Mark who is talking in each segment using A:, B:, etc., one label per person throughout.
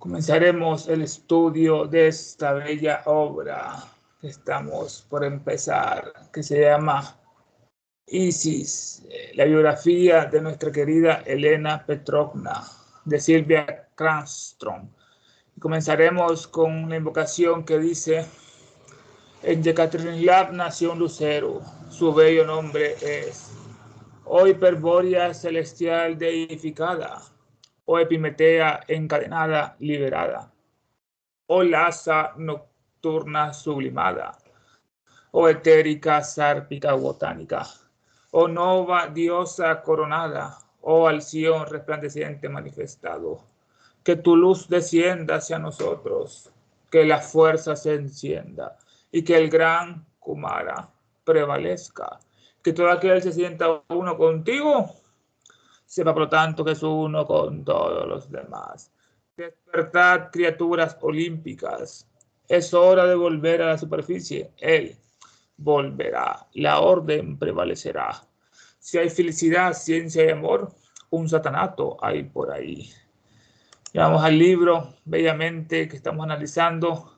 A: Comenzaremos el estudio de esta bella obra que estamos por empezar, que se llama Isis, la biografía de nuestra querida Elena Petrovna, de Silvia Cranström. Comenzaremos con la invocación que dice: en Yekaterinlav nació un lucero, su bello nombre es o Hiperbórea celestial deificada, o Epimetea encadenada liberada, o Lasa nocturna sublimada, o etérica sárpica botánica, o nova diosa coronada, o Alción resplandeciente manifestado. Que tu luz descienda hacia nosotros, que la fuerza se encienda y que el gran Kumara prevalezca. Que todo aquel se sienta uno contigo, sepa por lo tanto que es uno con todos los demás. Despertad, criaturas olímpicas. Es hora de volver a la superficie. Él volverá. La orden prevalecerá. Si hay felicidad, ciencia y amor, un satanato hay por ahí. Vamos al libro, bellamente, que estamos analizando,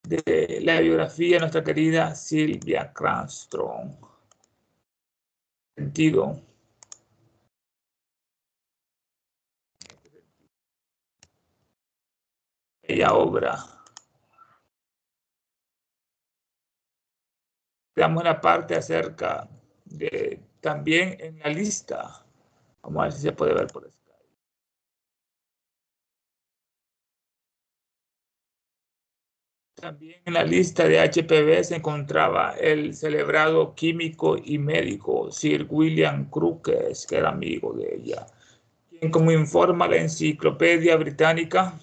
A: de la biografía de nuestra querida Silvia Cranström. Sentido. Bella obra. Veamos una parte acerca de, también en la lista. Vamos a ver si se puede ver por Skype. También en la lista de HPV se encontraba el celebrado químico y médico Sir William Crookes, que era amigo de ella, quien, como informa la Enciclopedia Británica,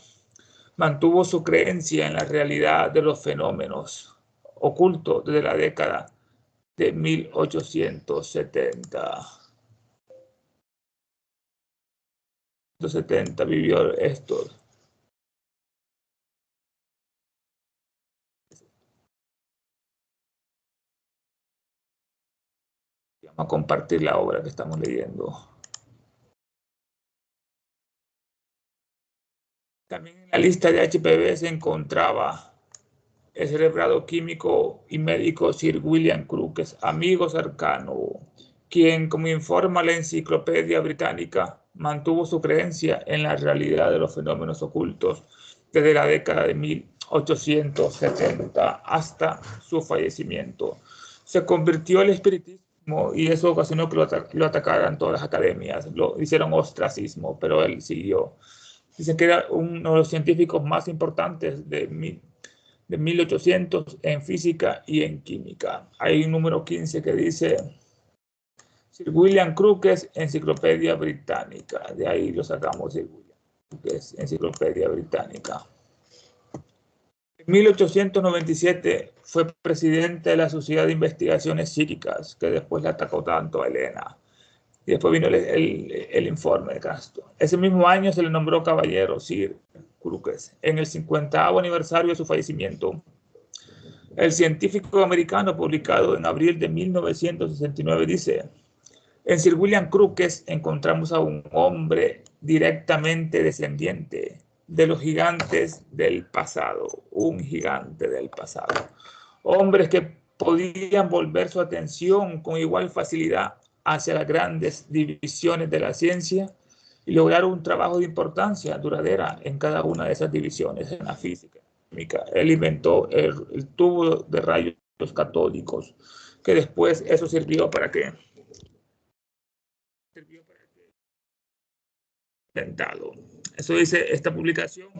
A: mantuvo su creencia en la realidad de los fenómenos ocultos desde la década de 1870. 70 vivió esto. Vamos a compartir la obra que estamos leyendo. También en la lista de HPV se encontraba el celebrado químico y médico Sir William Crookes, amigo cercano, quien, como informa la Enciclopedia Británica, mantuvo su creencia en la realidad de los fenómenos ocultos desde la década de 1870 hasta su fallecimiento. Se convirtió al espiritismo y eso ocasionó que lo atacaran todas las academias, lo hicieron ostracismo, pero él siguió. Dicen que era uno de los científicos más importantes de 1800 en física y en química. Hay un número 15 que dice Sir William Crookes, Enciclopedia Británica. De ahí lo sacamos, Sir William Crookes, Enciclopedia Británica. En 1897 fue presidente de la Sociedad de Investigaciones Psíquicas, que después le atacó tanto a Elena. Y después vino el informe de Castro. Ese mismo año se le nombró caballero Sir Crookes, en el 50º aniversario de su fallecimiento. El científico americano, publicado en abril de 1969, dice: en Sir William Crookes encontramos a un hombre directamente descendiente de los gigantes del pasado, un gigante del pasado. Hombres que podían volver su atención con igual facilidad hacia las grandes divisiones de la ciencia y lograr un trabajo de importancia duradera en cada una de esas divisiones. En la física, él inventó el tubo de rayos catódicos, que después eso sirvió para que inventado. Eso dice esta publicación.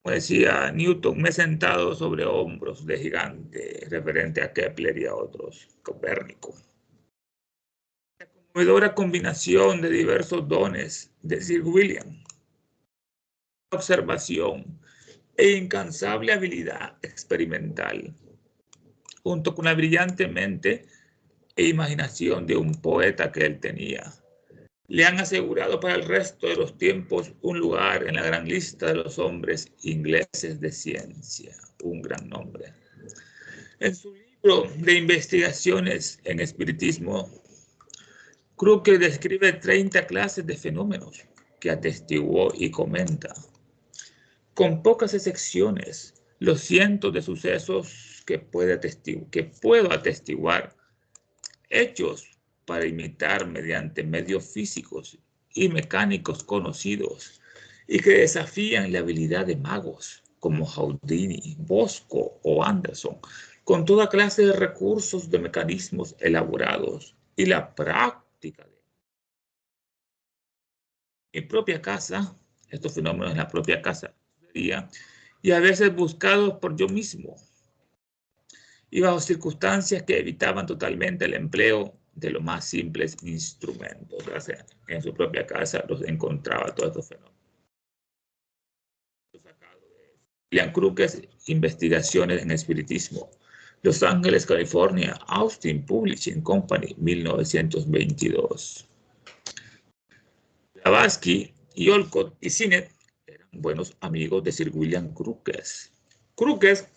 A: Como decía Newton, me he sentado sobre hombros de gigante, referente a Kepler y a otros, Copérnico. La conmovedora combinación de diversos dones de Sir William, observación e incansable habilidad experimental, junto con la brillante mente e imaginación de un poeta que él tenía, le han asegurado para el resto de los tiempos un lugar en la gran lista de los hombres ingleses de ciencia, un gran nombre. En su libro de investigaciones en espiritismo, Krug describe 30 clases de fenómenos que atestiguó y comenta. Con pocas excepciones, los cientos de sucesos que puedo atestiguar, hechos para imitar mediante medios físicos y mecánicos conocidos y que desafían la habilidad de magos como Houdini, Bosco o Anderson, con toda clase de recursos de mecanismos elaborados y la práctica de mi propia casa, estos fenómenos en la propia casa, y a veces buscados por yo mismo, y bajo circunstancias que evitaban totalmente el empleo de los más simples instrumentos. O sea, en su propia casa los encontraba todos estos fenómenos. William Crookes, Investigaciones en Espiritismo. Los Ángeles, California, Austin Publishing Company, 1922. Blavatsky y Olcott y Sinnett eran buenos amigos de Sir William Crookes. Crookes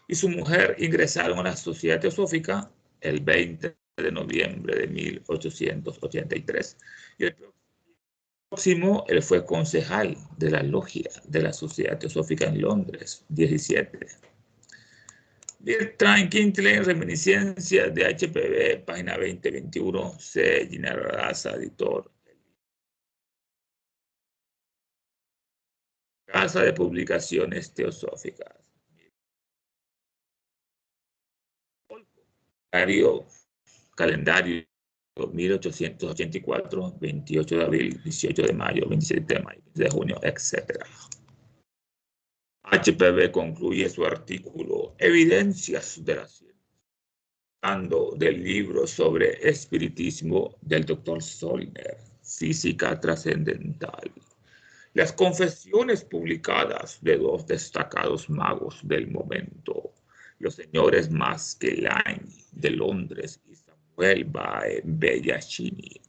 A: y su mujer ingresaron a la Sociedad Teosófica el 20 de noviembre de 1883. Y el próximo, él fue concejal de la logia de la Sociedad Teosófica en Londres, 17. Bertrand Quintle, Reminiscencias de HPV, página 20-21, C. Ginaraza, editor. Casa de Publicaciones Teosóficas. Calendario 1884, 28 de abril, 18 de mayo, 27 de mayo, de junio, etc. HPV concluye su artículo Evidencias de la Ciencia del libro sobre espiritismo del Dr. Zollner, Física Trascendental. Las confesiones publicadas de dos destacados magos del momento, los señores Maskelyne de Londres y Samuel Bellaccini,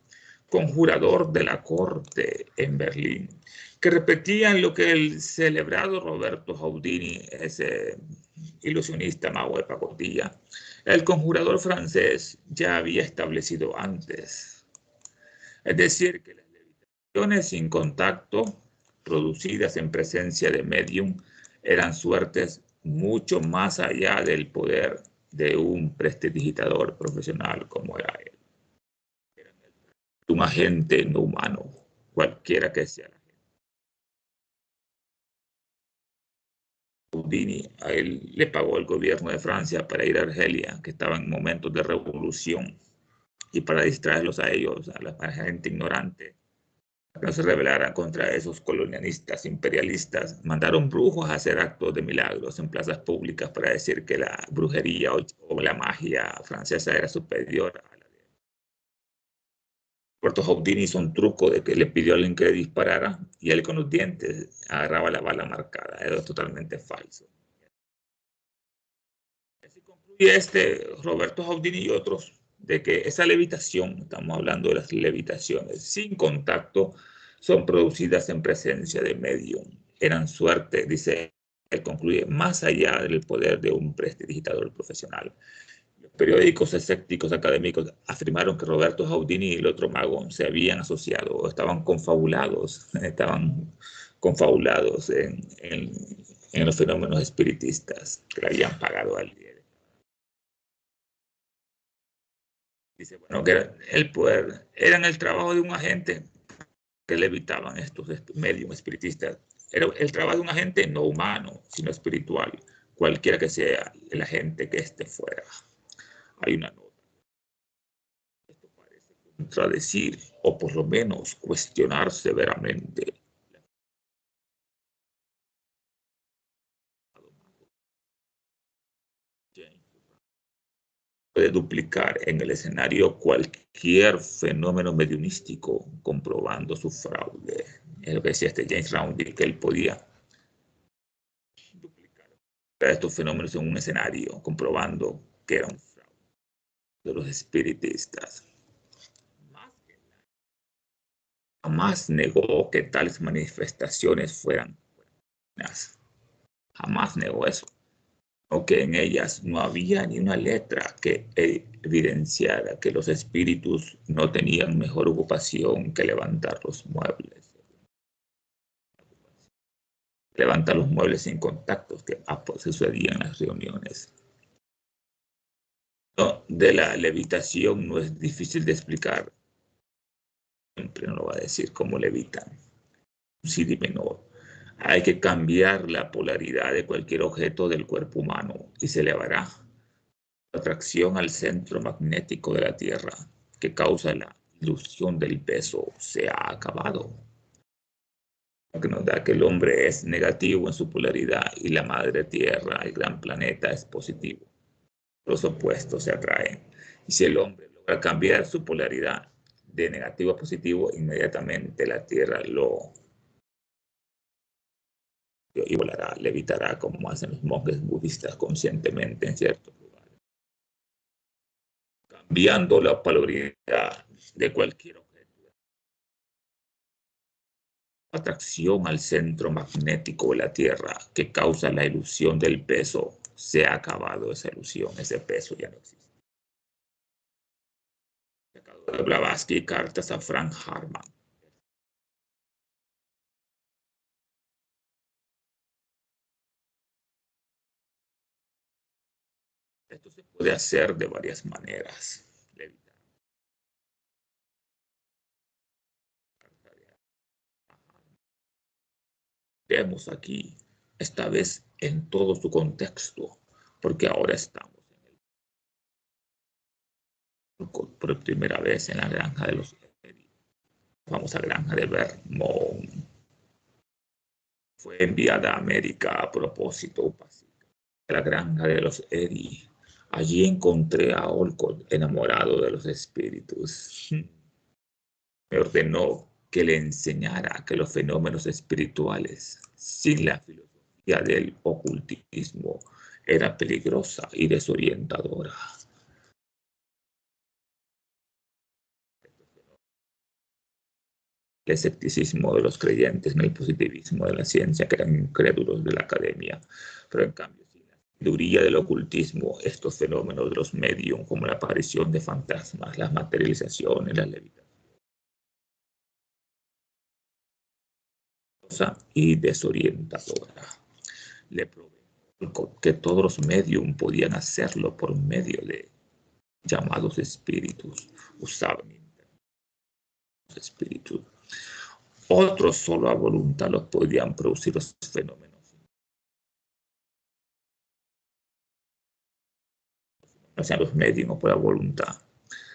A: conjurador de la corte en Berlín, que repetían lo que el celebrado Roberto Houdini, ese ilusionista mago de pacotilla, el conjurador francés, ya había establecido antes. Es decir, que las levitaciones sin contacto producidas en presencia de medium eran suertes mucho más allá del poder de un prestidigitador profesional como era él. Eran un agente no humano, cualquiera que sea. Houdini, a él le pagó el gobierno de Francia para ir a Argelia, que estaba en momentos de revolución, y para distraerlos a ellos, a la gente ignorante, no se rebelaran contra esos colonialistas imperialistas, mandaron brujos a hacer actos de milagros en plazas públicas para decir que la brujería o la magia francesa era superior a la de Roberto Houdini. Hizo un truco de que le pidió a alguien que le disparara y él con los dientes agarraba la bala marcada. Era totalmente falso. Así concluye Roberto Houdini y otros de que esa levitación, estamos hablando de las levitaciones sin contacto, son producidas en presencia de medium. Eran suerte, dice él, concluye, más allá del poder de un prestidigitador profesional. Los periódicos escépticos académicos afirmaron que Roberto Houdini y el otro mago se habían asociado o estaban confabulados en los fenómenos espiritistas que le habían pagado al día. Dice, bueno, que el poder eran el trabajo de un agente que le evitaban estos medios espiritistas. Era el trabajo de un agente no humano, sino espiritual, cualquiera que sea el agente que esté fuera. Hay una nota. Esto parece contradecir o por lo menos cuestionar severamente puede duplicar en el escenario cualquier fenómeno mediunístico comprobando su fraude. Es lo que decía James Roundy, que él podía duplicar estos fenómenos en un escenario comprobando que era un fraude de los espiritistas. Jamás negó que tales manifestaciones fueran buenas. Jamás negó eso. aunque en ellas no había ni una letra que evidenciara que los espíritus no tenían mejor ocupación que levantar los muebles. Levantar los muebles sin contactos que sucedían en las reuniones. No, de la levitación no es difícil de explicar. Siempre no lo va a decir cómo levitan. Si menor. Hay que cambiar la polaridad de cualquier objeto del cuerpo humano y se elevará. La atracción al centro magnético de la Tierra que causa la ilusión del peso se ha acabado. Lo que nos da que el hombre es negativo en su polaridad y la madre Tierra, el gran planeta, es positivo. Los opuestos se atraen. Y si el hombre logra cambiar su polaridad de negativo a positivo, inmediatamente la Tierra lo y volará, levitará como hacen los monjes budistas conscientemente en ciertos lugares. Cambiando la polaridad de cualquier objeto. Atracción al centro magnético de la Tierra que causa la ilusión del peso. Se ha acabado esa ilusión, ese peso ya no existe. De Blavatsky, cartas a Frank Hartmann. Esto se puede hacer de varias maneras. Vemos aquí, esta vez en todo su contexto, porque ahora estamos por primera vez en la granja de los Eri. Famosa granja de Vermont. Fue enviada a América a propósito de la granja de los Eri. Allí encontré a Olcott enamorado de los espíritus. Me ordenó que le enseñara que los fenómenos espirituales, sin la filosofía del ocultismo, era peligrosa y desorientadora. El escepticismo de los creyentes en el positivismo de la ciencia, que eran incrédulos de la academia, pero en cambio, sin la sabiduría del ocultismo, estos fenómenos de los medium, como la aparición de fantasmas, las materializaciones, la levitación, y desorientadora. Le probé que todos los medium podían hacerlo por medio de llamados espíritus, usaban los espíritus. Otros solo a voluntad los podían producir los fenómenos. O sea, los medium por la voluntad,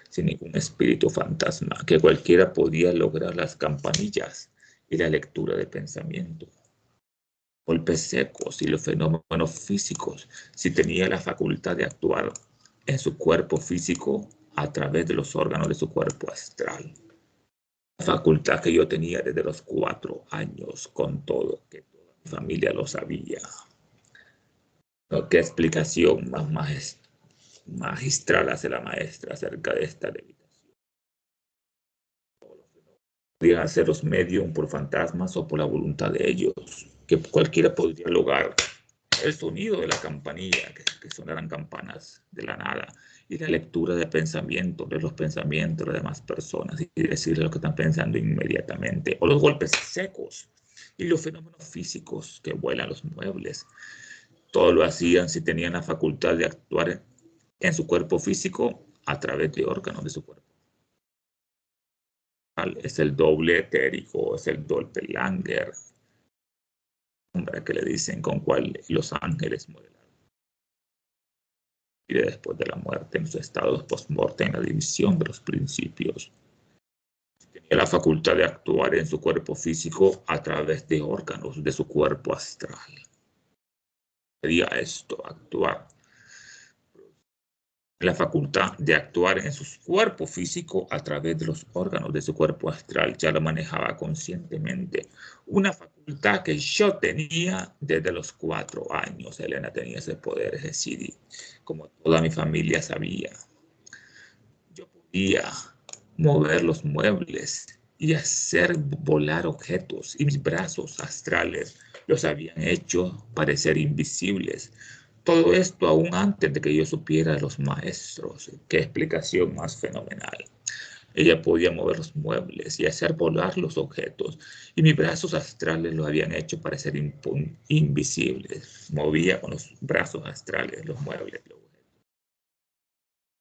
A: sin ningún espíritu fantasma, que cualquiera podía lograr las campanillas y la lectura de pensamiento. Golpes secos y los fenómenos físicos, si tenía la facultad de actuar en su cuerpo físico a través de los órganos de su cuerpo astral. La facultad que yo tenía desde los 4 años, con todo, que toda mi familia lo sabía. ¿No? ¿Qué explicación más magistral hace la maestra acerca de esta levitación? Podrían hacer los medium por fantasmas o por la voluntad de ellos, que cualquiera podría lograr el sonido de la campanilla, que sonaran campanas de la nada, y la lectura de pensamientos, de los pensamientos de las demás personas, y decirle lo que están pensando inmediatamente, o los golpes secos, y los fenómenos físicos que vuelan los muebles. Todo lo hacían si tenían la facultad de actuar en su cuerpo físico a través de órganos de su cuerpo. Es el doble etérico, es el doppelganger, que le dicen con cual los ángeles mueren. Y después de la muerte, en sus estados post-mortem, en la división de los principios. Tenía la facultad de actuar en su cuerpo físico a través de órganos de su cuerpo astral. Sería esto, actuar. La facultad de actuar en su cuerpo físico a través de los órganos de su cuerpo astral. Ya lo manejaba conscientemente. Una facultad que yo tenía desde los 4 años. Elena tenía ese poder, es decir, como toda mi familia sabía. Yo podía mover los muebles y hacer volar objetos, y mis brazos astrales los habían hecho parecer invisibles. Todo esto aún antes de que yo supiera de los maestros. Qué explicación más fenomenal. Ella podía mover los muebles y hacer volar los objetos, y mis brazos astrales lo habían hecho parecer invisibles. Movía con los brazos astrales los muebles.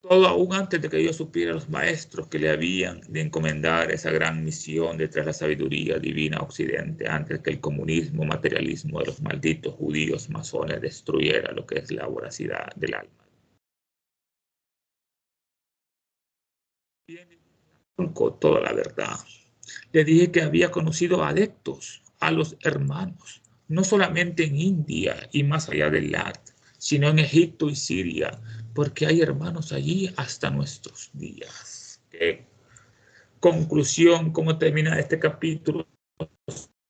A: Todo aún antes de que yo supiera los maestros que le habían de encomendar esa gran misión detrás de la sabiduría divina occidente, antes que el comunismo, materialismo de los malditos judíos masones destruyera lo que es la voracidad del alma. Toda la verdad. Le dije que había conocido adeptos, a los hermanos, no solamente en India y más allá del lago, sino en Egipto y Siria, porque hay hermanos allí hasta nuestros días. ¿Qué conclusión? ¿Cómo termina este capítulo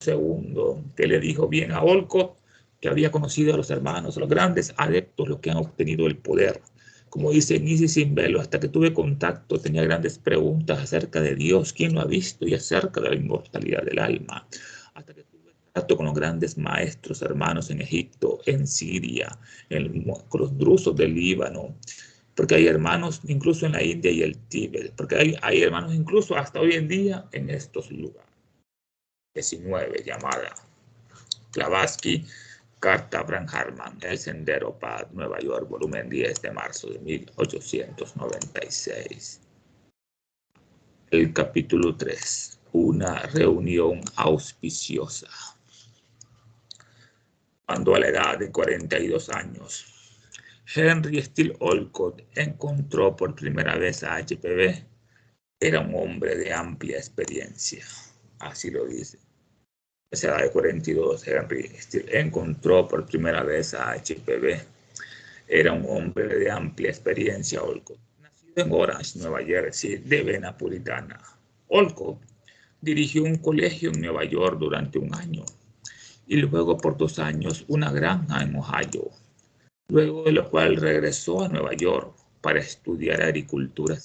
A: segundo? Que le dijo bien a Olcott que había conocido a los hermanos, a los grandes adeptos, los que han obtenido el poder. Como dice Nisi sin velo, hasta que tuve contacto tenía grandes preguntas acerca de Dios, quién lo ha visto, y acerca de la inmortalidad del alma. Hasta que tuve contacto con los grandes maestros hermanos en Egipto, en Siria, con los drusos del Líbano, porque hay hermanos incluso en la India y el Tíbet, porque hay hermanos incluso hasta hoy en día en estos lugares. 19, llamada Blavatsky, Carta Abraham Harman, El Sendero Paz, Nueva York, volumen 10 de marzo de 1896. El capítulo 3, una reunión auspiciosa. Cuando a la edad de 42 años, Henry Steele Olcott encontró por primera vez a HPV, era un hombre de amplia experiencia, así lo dice. A esa edad de 42, Henry Steele encontró por primera vez a HPV. Era un hombre de amplia experiencia, Olcott. Nacido en Orange, Nueva Jersey, de vena puritana. Olcott dirigió un colegio en Nueva York durante un año y luego por 2 años una granja en Ohio, luego de lo cual regresó a Nueva York para estudiar agricultura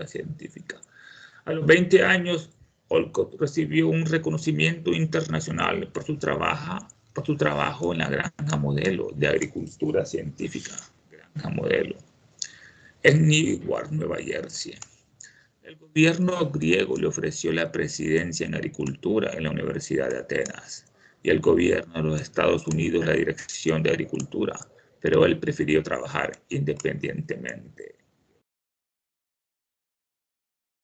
A: científica. A los 20 años, Olcott recibió un reconocimiento internacional por su trabajo en la granja modelo de agricultura científica, granja modelo, en Newark, Nueva Jersey. El gobierno griego le ofreció la presidencia en agricultura en la Universidad de Atenas y el gobierno de los Estados Unidos la dirección de agricultura, pero él prefirió trabajar independientemente.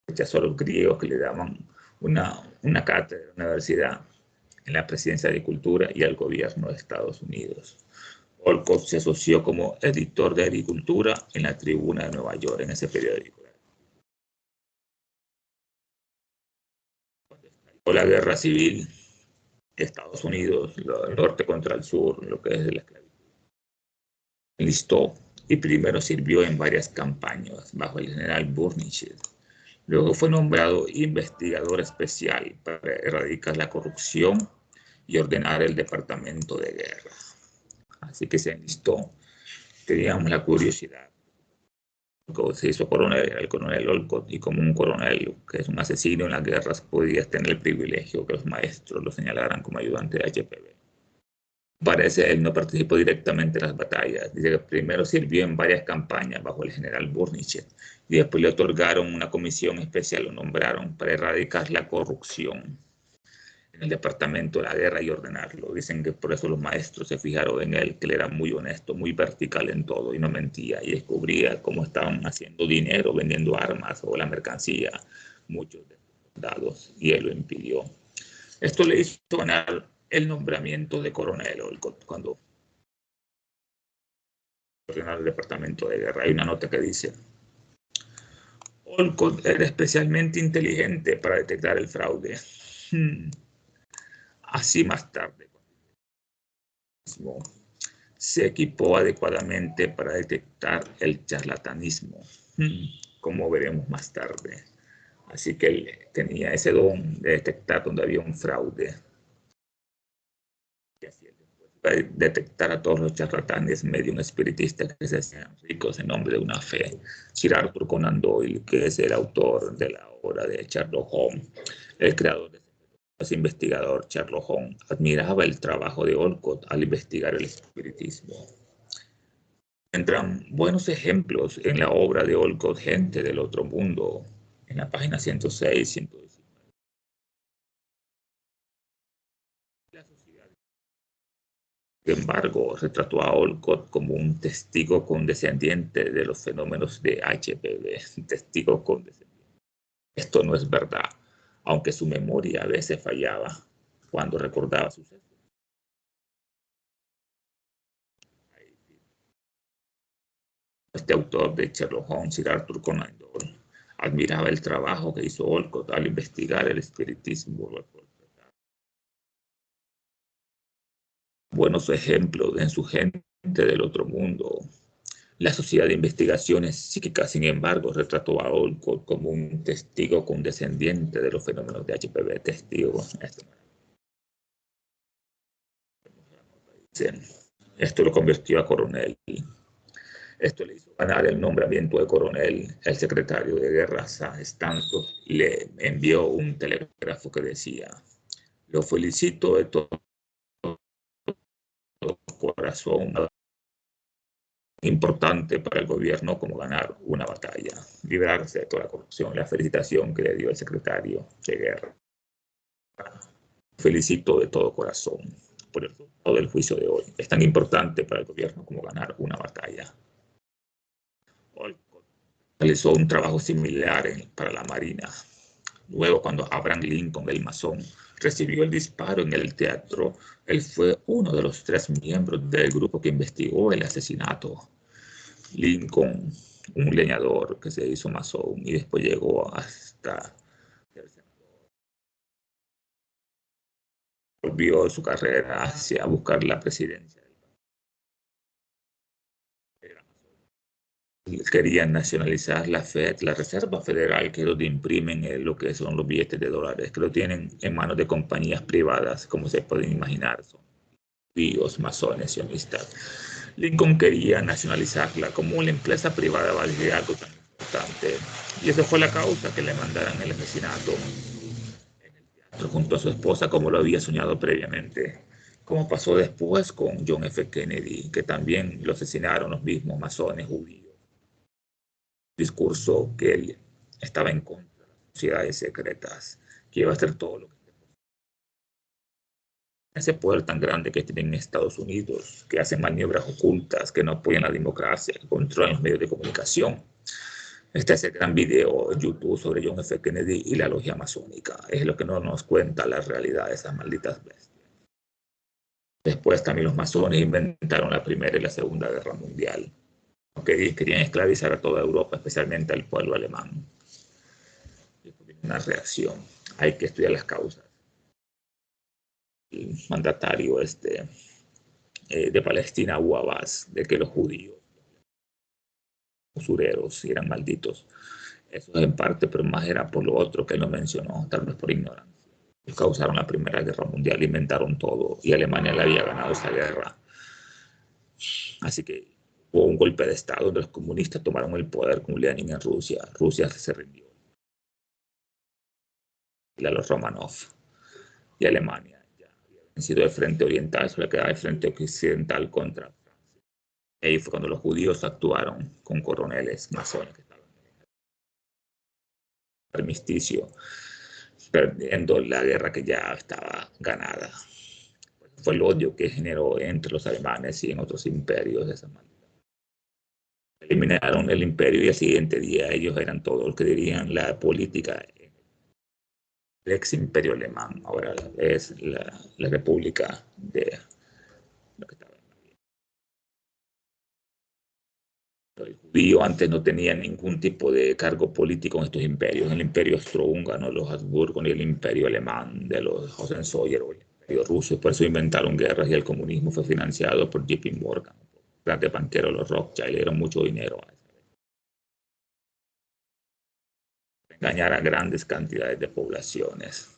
A: Rechazó a los griegos que le daban una cátedra de la universidad en la presidencia de Agricultura y al gobierno de Estados Unidos. Olcott se asoció como editor de Agricultura en la Tribuna de Nueva York, en ese periódico. Cuando estalló la guerra civil, Estados Unidos, el norte contra el sur, lo que es la esclavitud, enlistó y primero sirvió en varias campañas bajo el general Burnichet. Luego fue nombrado investigador especial para erradicar la corrupción y ordenar el departamento de guerra. Así que se enlistó. Teníamos la curiosidad. Se hizo coronel, el coronel Olcott, y como un coronel que es un asesino en las guerras, podías tener el privilegio que los maestros lo señalaran como ayudante de HPV. Parece él no participó directamente en las batallas. Dice que primero sirvió en varias campañas bajo el general Burnichet y después le otorgaron una comisión especial, lo nombraron para erradicar la corrupción en el departamento de la guerra y ordenarlo. Dicen que por eso los maestros se fijaron en él, que él era muy honesto, muy vertical en todo y no mentía y descubría cómo estaban haciendo dinero vendiendo armas o la mercancía muchos de los soldados y él lo impidió. Esto le hizo ganar el nombramiento de coronel cuando ordenó el departamento de guerra. Hay una nota que dice: Olcott era especialmente inteligente para detectar el fraude. Así más tarde se equipó adecuadamente para detectar el charlatanismo, como veremos más tarde. Así que él tenía ese don de detectar donde había un fraude. Y así detectar a todos los charlatanes medium espiritistas que se hacían ricos en nombre de una fe. Sir Arthur Conan Doyle, que es el autor de la obra de Sherlock Holmes, el creador de El investigador Sherlock Holmes admiraba el trabajo de Olcott al investigar el espiritismo. Tendrán buenos ejemplos en la obra de Olcott, Gente del Otro Mundo, en la página 106, 119. La sociedad, sin embargo, retrató a Olcott como un testigo condescendiente de los fenómenos de HPV. Testigo condescendiente. Esto no es verdad, aunque su memoria a veces fallaba cuando recordaba sucesos. Este autor de Sherlock Holmes, Sir Arthur Conan Doyle, admiraba el trabajo que hizo Olcott al investigar el espiritismo. Buenos ejemplos en su Gente del Otro Mundo. La Sociedad de Investigaciones Psíquicas, sin embargo, retrató a Olcott como un testigo condescendiente de los fenómenos de HPV. Testigo. Esto lo convirtió a coronel. Esto le hizo ganar el nombramiento de coronel. El secretario de guerra, Sam Stanton, le envió un telégrafo que decía: lo felicito de todo corazón. Importante para el gobierno como ganar una batalla, librarse de toda la corrupción. La felicitación que le dio el secretario de guerra. Felicito de todo corazón por el resultado del juicio de hoy. Es tan importante para el gobierno como ganar una batalla. Olcott realizó un trabajo similar para la Marina. Luego, cuando Abraham Lincoln, el masón, recibió el disparo en el teatro, él fue uno de los 3 miembros del grupo que investigó el asesinato. Lincoln, un leñador que se hizo masón y después llegó hasta el senador. Volvió su carrera hacia buscar la presidencia. Querían nacionalizar la Fed, la Reserva Federal, que es donde imprimen lo que son los billetes de dólares, que lo tienen en manos de compañías privadas, como se pueden imaginar, son judíos, masones, sionistas. Lincoln quería nacionalizarla como una empresa privada, valía algo tan importante. Y esa fue la causa que le mandaran el asesinato en el teatro junto a su esposa, como lo había soñado previamente. Como pasó después con John F. Kennedy, que también lo asesinaron los mismos masones judíos. Discurso que él estaba en contra de las sociedades secretas, que iba a hacer todo lo que ese poder tan grande que tienen en Estados Unidos, que hacen maniobras ocultas, que no apoyan la democracia, que controlan los medios de comunicación. Este es el gran video en YouTube sobre John F. Kennedy y la logia masónica. Es lo que no nos cuenta la realidad de esas malditas bestias. Después también los masones inventaron la Primera y la Segunda Guerra Mundial, que querían esclavizar a toda Europa, especialmente al pueblo alemán. Una reacción. Hay que estudiar las causas. El mandatario de Palestina, Abu Abbas, de que los judíos, usureros, eran malditos. Eso es en parte, pero más era por lo otro que él no mencionó, tal vez por ignorancia. Causaron la Primera Guerra Mundial, inventaron todo, y Alemania le había ganado esa guerra. Así que hubo un golpe de Estado donde los comunistas tomaron el poder con Lenin en Rusia. Rusia se rindió. Y a los Romanov. Y Alemania ya había vencido el frente oriental, solo quedaba el frente occidental contra Francia. Ahí fue cuando los judíos actuaron con coroneles masones que estaban en el armisticio, perdiendo la guerra que ya estaba ganada. Fue el odio que generó entre los alemanes y en otros imperios de esa manera. Eliminaron el imperio y al siguiente día ellos eran todos los que dirían la política. El ex imperio alemán ahora es la república de lo que estaba en la vida. El judío antes no tenía ningún tipo de cargo político en estos imperios, en el imperio austrohúngaro, los Habsburgo, ni el imperio alemán de los Hohenzollern o el imperio ruso, y por eso inventaron guerras y el comunismo fue financiado por JP Morgan, grandes banqueros, los Rothschild, le dieron mucho dinero a eso. Engañar a grandes cantidades de poblaciones.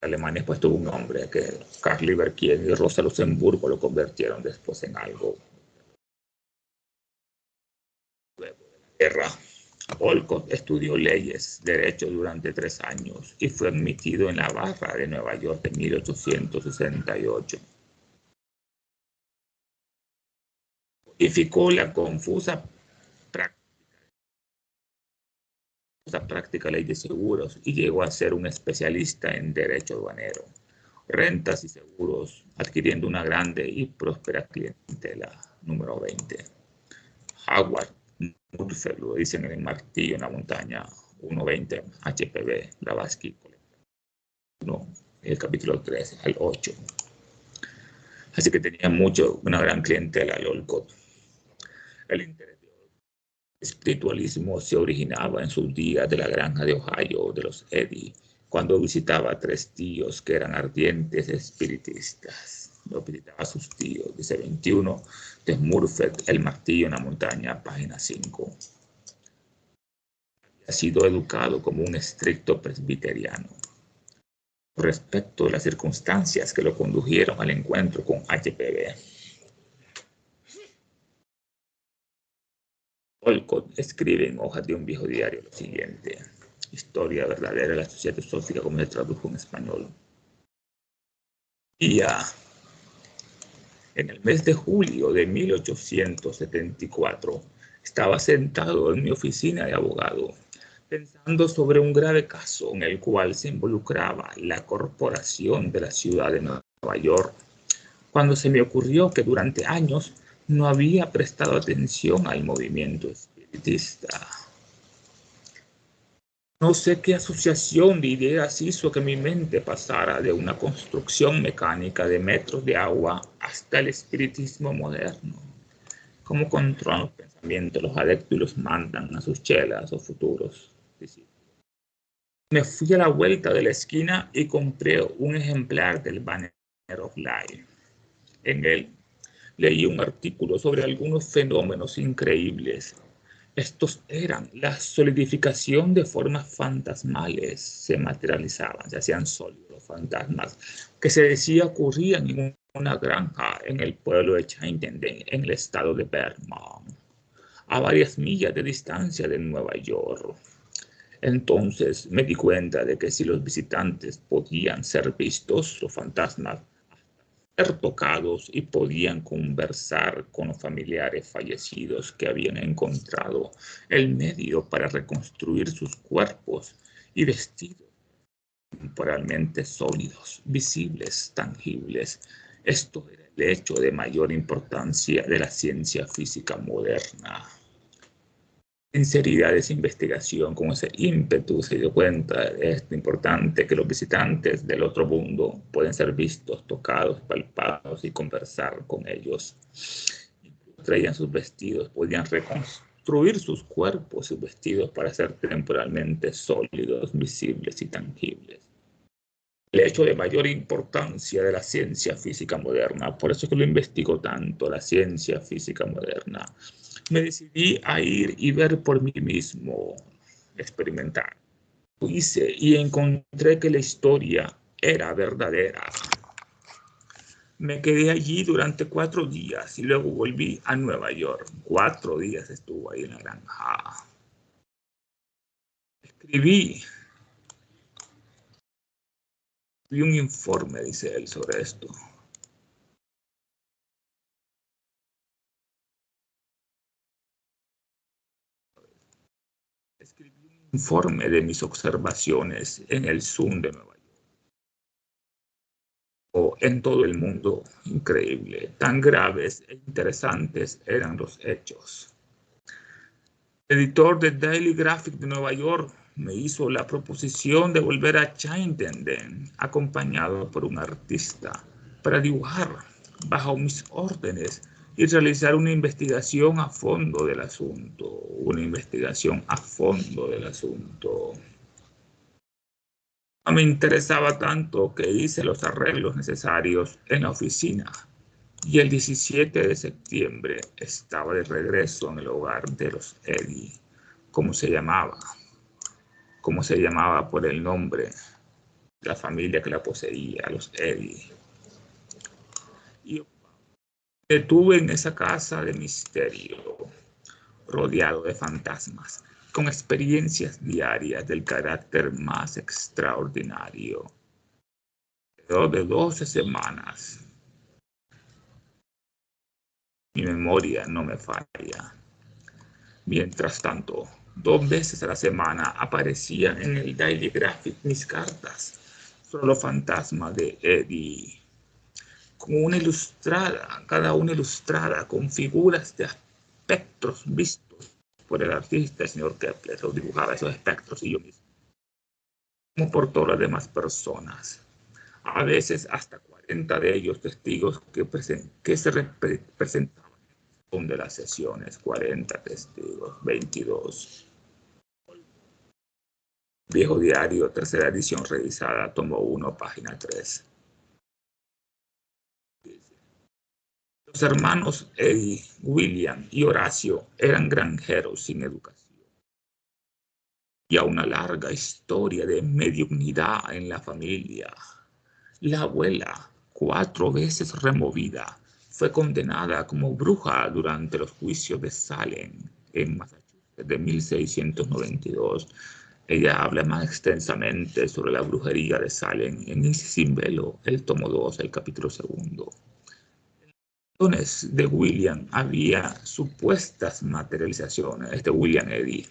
A: Alemania después tuvo un hombre que Karl Lieberkirch y Rosa Luxemburgo lo convirtieron después en algo. Luego de la guerra, Olcott estudió leyes, derecho durante 3 años y fue admitido en la barra de Nueva York en 1868. Codificó la confusa práctica ley de seguros y llegó a ser un especialista en derecho aduanero, rentas y seguros, adquiriendo una grande y próspera clientela. Número 20. Howard Murphy, lo dicen en el martillo en la montaña, 1.20 HPV, Blavatsky, el capítulo 3 al 8. Así que tenía una gran clientela el Olcott. El interés del espiritualismo se originaba en sus días de la granja de Ohio de los Eddy, cuando visitaba a 3 tíos que eran ardientes espiritistas. Lo visitaba a sus tíos, dice 21 de Murfett, El martillo en la montaña, página 5. Ha sido educado como un estricto presbiteriano. Respecto a las circunstancias que lo condujeron al encuentro con HPV, Olcott escribe en hojas de un viejo diario lo siguiente: Historia verdadera de la sociedad teosófica, como se tradujo en español. Y en el mes de julio de 1874, estaba sentado en mi oficina de abogado, pensando sobre un grave caso en el cual se involucraba la corporación de la ciudad de Nueva York, cuando se me ocurrió que durante años no había prestado atención al movimiento espiritista. No sé qué asociación de ideas hizo que mi mente pasara de una construcción mecánica de metros de agua hasta el espiritismo moderno. ¿Cómo controlan los pensamientos los adeptos y los mandan a sus chelas o futuros discípulos? Me fui a la vuelta de la esquina y compré un ejemplar del Banner of Life. En él leí un artículo sobre algunos fenómenos increíbles. Estos eran la solidificación de formas fantasmales, se materializaban, se hacían sólidos fantasmas, que se decía ocurrían en una granja en el pueblo de Chittenden, en el estado de Vermont, a varias millas de distancia de Nueva York. Entonces me di cuenta de que si los visitantes podían ser vistos, los fantasmas, ser tocados y podían conversar con los familiares fallecidos que habían encontrado el medio para reconstruir sus cuerpos y vestidos temporalmente sólidos, visibles, tangibles. Esto era el hecho de mayor importancia de la ciencia física moderna. Sinceridad de esa investigación, con ese ímpetu, se dio cuenta es importante que los visitantes del otro mundo pueden ser vistos, tocados, palpados y conversar con ellos. Traían sus vestidos, podían reconstruir sus cuerpos y vestidos para ser temporalmente sólidos, visibles y tangibles. El hecho de mayor importancia de la ciencia física moderna, por eso es que lo investigo tanto, la ciencia física moderna. Me decidí a ir y ver por mí mismo, experimentar. Lo hice y encontré que la historia era verdadera. Me quedé allí durante 4 días y luego volví a Nueva York. 4 días estuvo ahí en la granja. Escribí un informe, dice él, sobre esto. Escribí un informe de mis observaciones en el Zoom de Nueva York. En todo el mundo. Increíble. Tan graves e interesantes eran los hechos. El editor de Daily Graphic de Nueva York me hizo la proposición de volver a Chittenden, acompañado por un artista, para dibujar bajo mis órdenes y realizar una investigación a fondo del asunto. Una investigación a fondo del asunto. Me interesaba tanto que hice los arreglos necesarios en la oficina y el 17 de septiembre estaba de regreso en el hogar de los Eddy, como se llamaba por el nombre de la familia que la poseía, los Eddy. Y me detuve en esa casa de misterio, rodeado de fantasmas, con experiencias diarias del carácter más extraordinario. Alrededor de 12 semanas. Mi memoria no me falla. Mientras tanto, 2 veces a la semana aparecían en el Daily Graphic mis cartas sobre los fantasmas de Eddie, como una ilustrada, cada una ilustrada con figuras de espectros vistos por el artista, el señor Kepler. Los dibujaba esos espectros y yo mismo, como por todas las demás personas. A veces hasta 40 de ellos testigos que se presentaban de las sesiones, 40 testigos, 22. Viejo diario, tercera edición revisada, tomo 1, página 3. Los hermanos Eddie, William y Horacio eran granjeros sin educación. Y a una larga historia de mediunidad en la familia. La abuela, 4 veces removida, fue condenada como bruja durante los juicios de Salem en Massachusetts de 1692. Ella habla más extensamente sobre la brujería de Salem en Isis sin velo, el tomo 2, el capítulo 2. En las de William había supuestas materializaciones, William Eddy,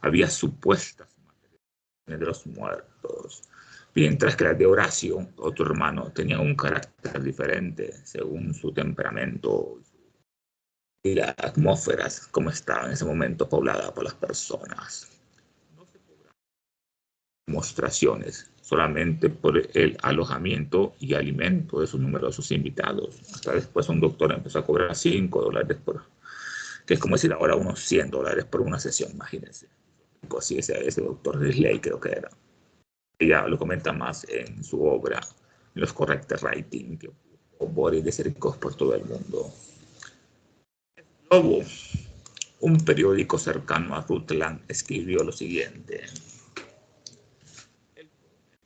A: había supuestas materializaciones de los muertos, mientras que las de Horacio, otro hermano, tenían un carácter diferente según su temperamento y las atmósferas como estaba en ese momento poblada por las personas. No se cobraban demostraciones solamente por el alojamiento y alimento de sus numerosos invitados. Hasta después un doctor empezó a cobrar $5 por, que es como decir ahora unos $100 por una sesión, imagínense. Sí, ese doctor Risley creo que era. Ella lo comenta más en su obra, en los corrected writing, que Boris de Cercos por todo el mundo. Lobo, un periódico cercano a Rutland, escribió lo siguiente.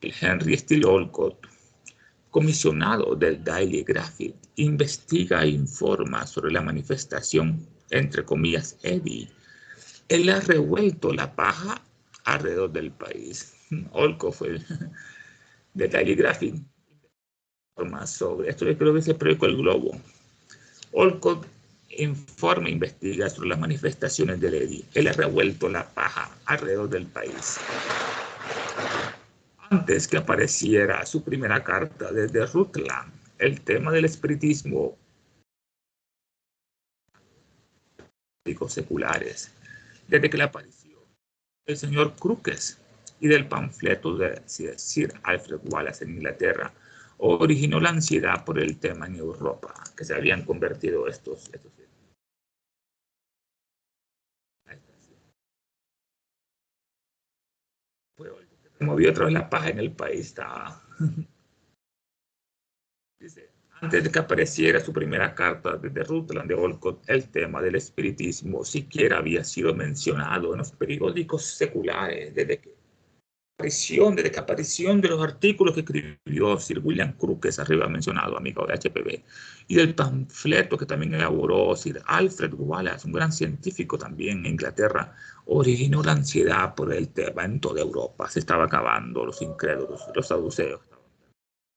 A: El Henry Steele Olcott, comisionado del Daily Graphic, investiga e informa sobre la manifestación, entre comillas, Eddie. Él ha revuelto la paja alrededor del país. Olcott fue de Daily Graphic. Informa sobre esto, yo creo que es el periódico El Globo. Olcott informa e investiga sobre las manifestaciones del Eddie. Él ha revuelto la paja alrededor del país. Antes que apareciera su primera carta desde Rutland, el tema del espiritismo seculares, desde que le apareció el señor Crookes y del panfleto de Sir Alfred Wallace en Inglaterra, originó la ansiedad por el tema en Europa, que se habían convertido estos movió otra vez la paja en el país. Estaba. Dice, antes de que apareciera su primera carta desde Rutland de Olcott, el tema del espiritismo siquiera había sido mencionado en los periódicos seculares desde que aparición de los artículos que escribió Sir William Crookes, arriba mencionado, amigo de HPV, y del panfleto que también elaboró Sir Alfred Wallace, un gran científico también en Inglaterra, originó la ansiedad por el tema en toda Europa. Se estaba acabando, los incrédulos, los saduceos,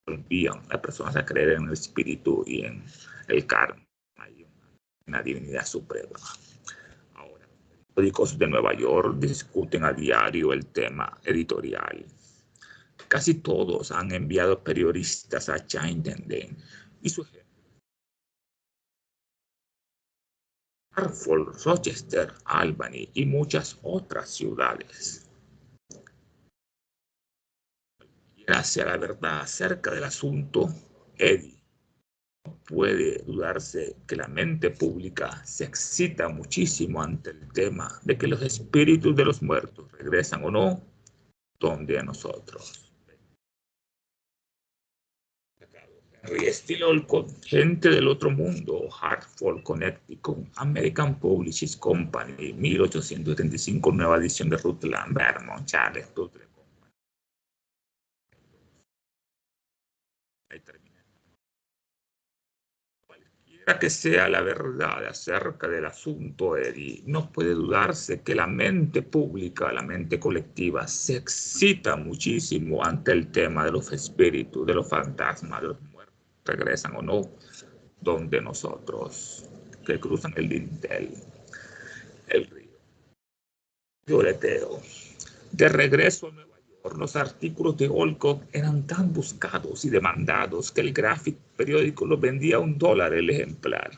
A: volvían las personas a creer en el espíritu y en el karma, y una divinidad suprema. Ahora, los periódicos de Nueva York discuten a diario el tema editorial. Casi todos han enviado periodistas a Chittenden y su ejemplo. Hartford, Rochester, Albany y muchas otras ciudades. Gracias a la verdad acerca del asunto, Eddie, no puede dudarse que la mente pública se excita muchísimo ante el tema de que los espíritus de los muertos regresan o no donde a nosotros. Henry Steele Olcott, gente del otro mundo, Hartford, Connecticut, American Publishing Company, 1875, nueva edición de Rutland, Vermont, Charles Dudley Company. Ahí termina. Cualquier Para que sea la verdad acerca del asunto, Eddie, no puede dudarse que la mente pública, la mente colectiva, se excita muchísimo ante el tema de los espíritus, de los fantasmas, de los muertos, regresan o no, donde nosotros, que cruzan el dintel, el río. Yo leteo. De regreso a Nueva York, los artículos de Olcott eran tan buscados y demandados que el gráfico periódico los vendía a $1 el ejemplar,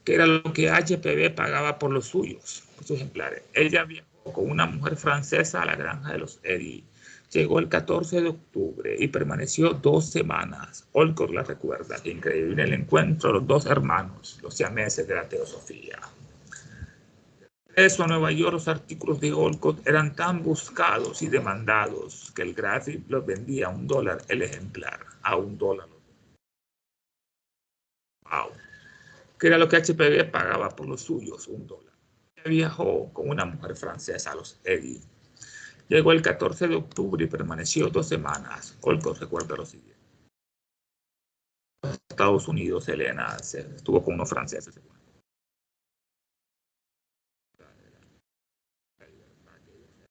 A: que era lo que HPV pagaba por los suyos, por sus ejemplares. Ella viajó con una mujer francesa a la granja de los Eddy. Llegó el 14 de octubre y permaneció 2 semanas. Olcott la recuerda, increíble el encuentro de los 2 hermanos, los siameses de la teosofía. Eso a Nueva York, los artículos de Olcott eran tan buscados y demandados que el gráfico los vendía a $1 el ejemplar, a $1. Wow. Que era lo que HPV pagaba por los suyos, $1. Viajó con una mujer francesa a los Eddy. Llegó el 14 de octubre y permaneció 2 semanas. Olcott recuerda lo siguiente. En Estados Unidos, Elena estuvo con unos franceses.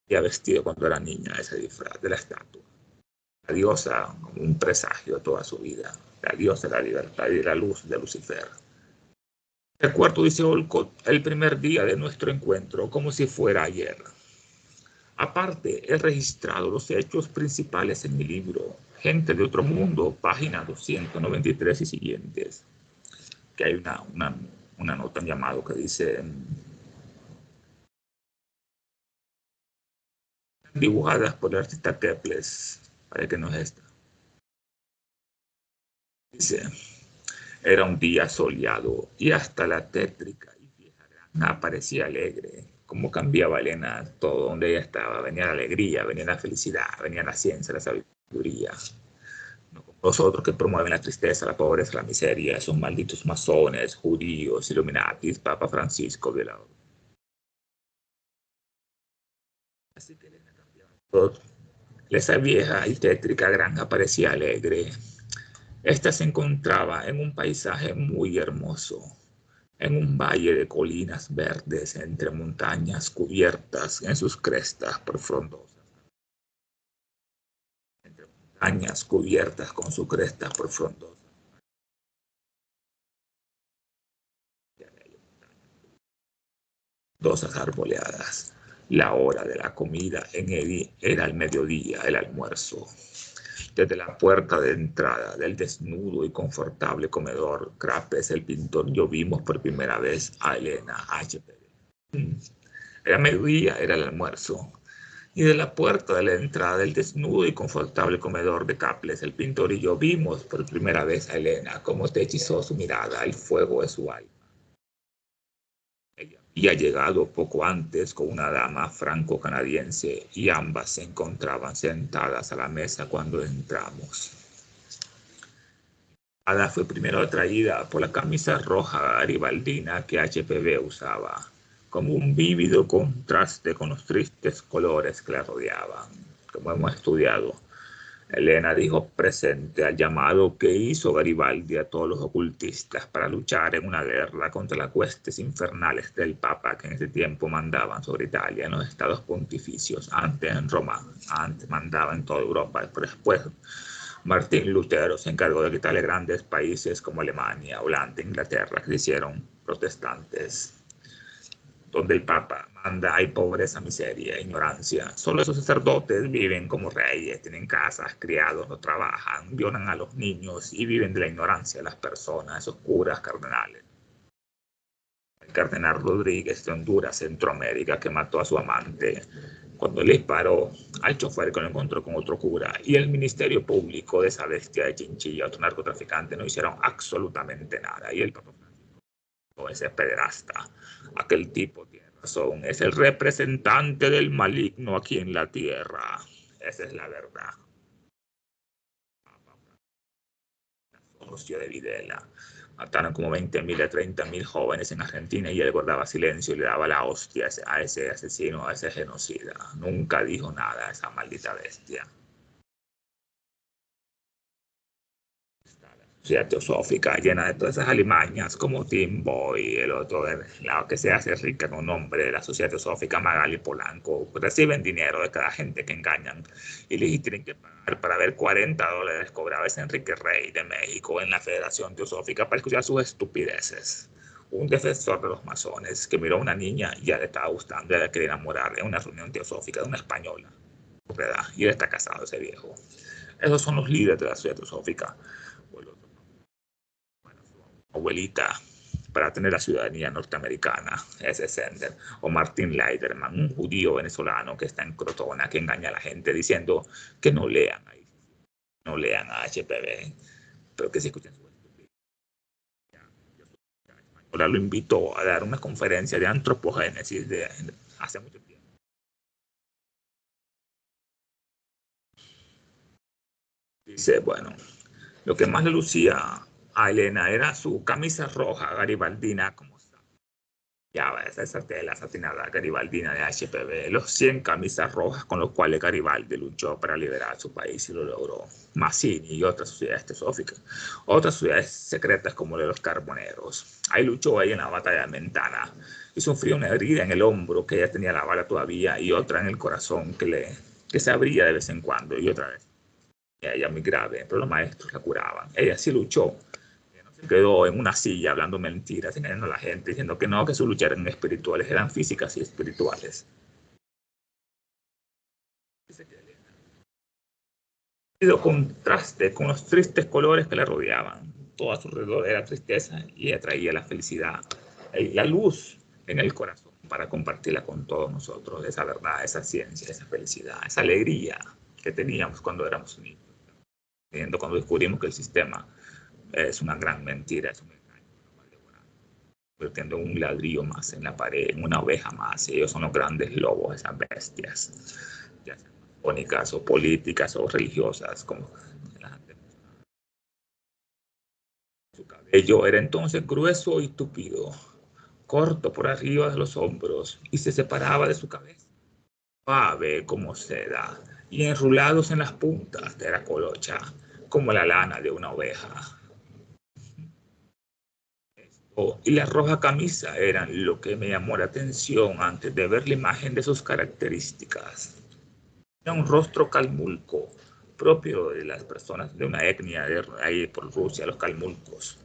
A: Y vestido cuando era niña ese disfraz de la estatua. La diosa, como un presagio toda su vida. La diosa de la libertad y de la luz de Lucifer. Recuerdo, dice Olcott, el primer día de nuestro encuentro, como si fuera ayer. Aparte, he registrado los hechos principales en mi libro, Gente de otro mundo, página 293 y siguientes, que hay una nota en llamado que dice, dibujadas por el artista Keples, para que no es esta. Dice, era un día soleado y hasta la tétrica y vieja granja parecía alegre. Cómo cambiaba Elena todo donde ella estaba. Venía la alegría, venía la felicidad, venía la ciencia, la sabiduría. No como los otros que promueven la tristeza, la pobreza, la miseria, esos malditos masones, judíos, Illuminatis, Papa Francisco, violador. Así que Elena cambiaba todo. Esa vieja y tétrica granja parecía alegre. Esta se encontraba en un paisaje muy hermoso, en un valle de colinas verdes entre montañas cubiertas en sus crestas por frondosas. Entre montañas cubiertas con sus crestas por frondosas. Dosas arboleadas. La hora de la comida en Eddy era el mediodía, el almuerzo. Desde la puerta de entrada del desnudo y confortable comedor Crapes, el pintor, yo vimos por primera vez a Elena HPV. Era mediodía, era el almuerzo. Y de la puerta de la entrada del desnudo y confortable comedor de Caples, el pintor y yo vimos por primera vez a Elena, como te hechizó su mirada, el fuego de su alma. Ella había llegado poco antes con una dama franco-canadiense y ambas se encontraban sentadas a la mesa cuando entramos. Ada fue primero atraída por la camisa roja garibaldina que HPV usaba, como un vívido contraste con los tristes colores que la rodeaban, como hemos estudiado. Elena dijo presente al llamado que hizo Garibaldi a todos los ocultistas para luchar en una guerra contra las huestes infernales del Papa que en ese tiempo mandaban sobre Italia en los estados pontificios, antes en Roma, antes mandaba en toda Europa, pero después Martín Lutero se encargó de quitarle grandes países como Alemania, Holanda, Inglaterra, que se hicieron protestantes, donde el Papa manda, hay pobreza, miseria, ignorancia. Solo esos sacerdotes viven como reyes, tienen casas, criados, no trabajan, violan a los niños y viven de la ignorancia de las personas, esos curas cardenales. El cardenal Rodríguez de Honduras, Centroamérica, que mató a su amante cuando le disparó al chofer que lo encontró con otro cura, y el Ministerio Público de esa bestia de Chinchilla, otro narcotraficante, no hicieron absolutamente nada. Y el Papa Francisco, ese pederasta, aquel tipo tiene razón, es el representante del maligno aquí en la tierra. Esa es la verdad. Socio de Videla. Mataron como 20.000 a 30.000 jóvenes en Argentina y él guardaba silencio y le daba la hostia a ese asesino, a ese genocida. Nunca dijo nada a esa maldita bestia. sociedad teosófica llena de todas esas alimañas como Timbo y el otro, la que se hace rica con nombre de la sociedad teosófica, Magali Polanco, reciben dinero de cada gente que engañan y les tienen que pagar para ver $40 cobraba ese Enrique Rey de México en la Federación Teosófica para escuchar sus estupideces. Un defensor de los masones que miró a una niña y ya le estaba gustando, ya le quería enamorar en una reunión teosófica de una española, ¿verdad? Y él está casado, ese viejo. Esos son los líderes de la sociedad teosófica. Abuelita para tener la ciudadanía norteamericana, ese Sender, o Martin Leiderman, un judío venezolano que está en Crotona, que engaña a la gente diciendo que no lean ahí, no lean a HPV, pero que se escuchen su estupidez. Ahora lo invitó a dar una conferencia de antropogénesis de hace mucho tiempo. Dice, bueno, lo que más le lucía a Elena era su camisa roja garibaldina, como ya va, esa tela satinada garibaldina de HPV, los 100 camisas rojas con los cuales Garibaldi luchó para liberar su país y lo logró. Mazzini y otras sociedades teosóficas, otras sociedades secretas como de los carboneros. Ahí luchó ella en la batalla de Mentana y sufrió una herida en el hombro que ella tenía la bala todavía y otra en el corazón que se abría de vez en cuando y otra vez. Ella muy grave, pero los maestros la curaban. Ella sí luchó, quedó en una silla hablando mentiras, engañando a la gente, diciendo que no, que sus luchas eran espirituales, eran físicas y espirituales. Y lo contraste con los tristes colores que la rodeaban. Todo a su alrededor era tristeza y ella traía la felicidad, la luz en el corazón para compartirla con todos nosotros, esa verdad, esa ciencia, esa felicidad, esa alegría que teníamos cuando éramos niños, cuando descubrimos que el sistema es una gran mentira, es un engaño, convirtiendo un ladrillo más en la pared, en una oveja más. Y ellos son los grandes lobos, esas bestias, ya sean masónicas o políticas o religiosas, como su cabello era entonces grueso y tupido, corto por arriba de los hombros y se separaba de su cabeza, suave como seda y enrulados en las puntas de la colocha, como la lana de una oveja. Y la roja camisa eran lo que me llamó la atención antes de ver la imagen de sus características. Era un rostro calmulco, propio de las personas de una etnia de ahí por Rusia, los calmulcos,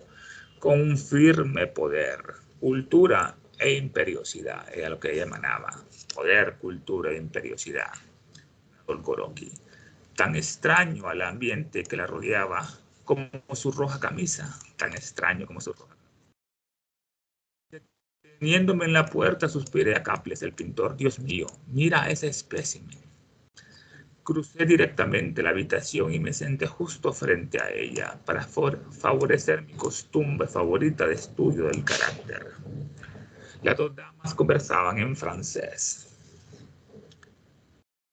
A: con un firme poder, cultura e imperiosidad, era lo que ella emanaba, poder, cultura e imperiosidad, Dolgoroki, tan extraño al ambiente que la rodeaba como su roja camisa, tan extraño como su roja. Teniéndome en la puerta, suspiré a Caples, el pintor. Dios mío, mira ese espécimen. Crucé directamente la habitación y me senté justo frente a ella para favorecer mi costumbre favorita de estudio del carácter. Las dos damas conversaban en francés.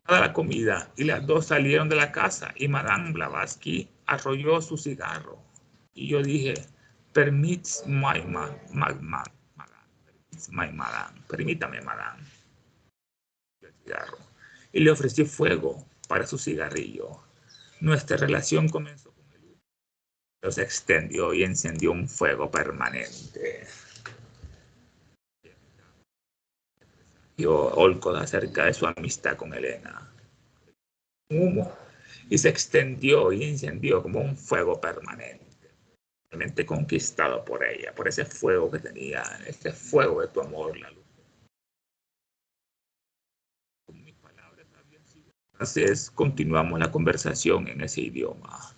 A: Dada la comida y las dos salieron de la casa y Madame Blavatsky arrolló su cigarro. Y yo dije, permítame, permítame, madame, el cigarro. Y le ofrecí fuego para su cigarrillo. Nuestra relación comenzó con el humo, pero se extendió y encendió un fuego permanente. Yo Olcott acerca de su amistad con Elena. Humo y se extendió y encendió como un fuego permanente, realmente conquistado por ella, por ese fuego que tenía, ese fuego de tu amor, la luz. Entonces continuamos la conversación en ese idioma.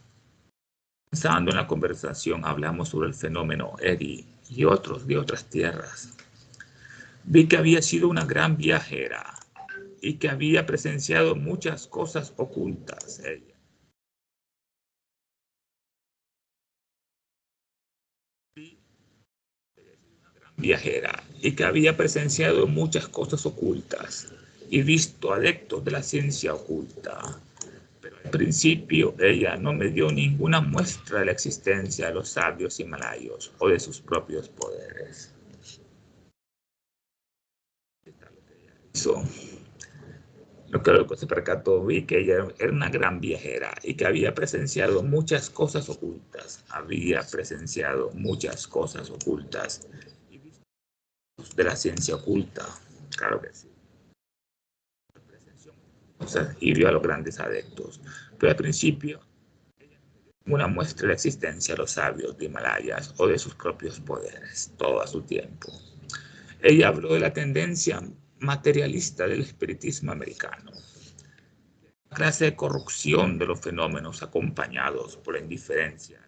A: Pensando en la conversación, hablamos sobre el fenómeno Eddie y otros de otras tierras. Vi que había sido una gran viajera y que había presenciado muchas cosas ocultas. Ella. Viajera y que había presenciado muchas cosas ocultas y visto adeptos de la ciencia oculta. Pero al principio ella no me dio ninguna muestra de la existencia de los sabios himalayos o de sus propios poderes. Eso. Lo que se percató, vi que ella era una gran viajera y que había presenciado muchas cosas ocultas. Había presenciado muchas cosas ocultas de la ciencia oculta. Claro que sí. O sea, y vio a los grandes adeptos. Pero al principio, una muestra de la existencia de los sabios de Himalayas o de sus propios poderes, todo a su tiempo. Ella habló de la tendencia materialista del espiritismo americano, clase de corrupción de los fenómenos acompañados por la indiferencia.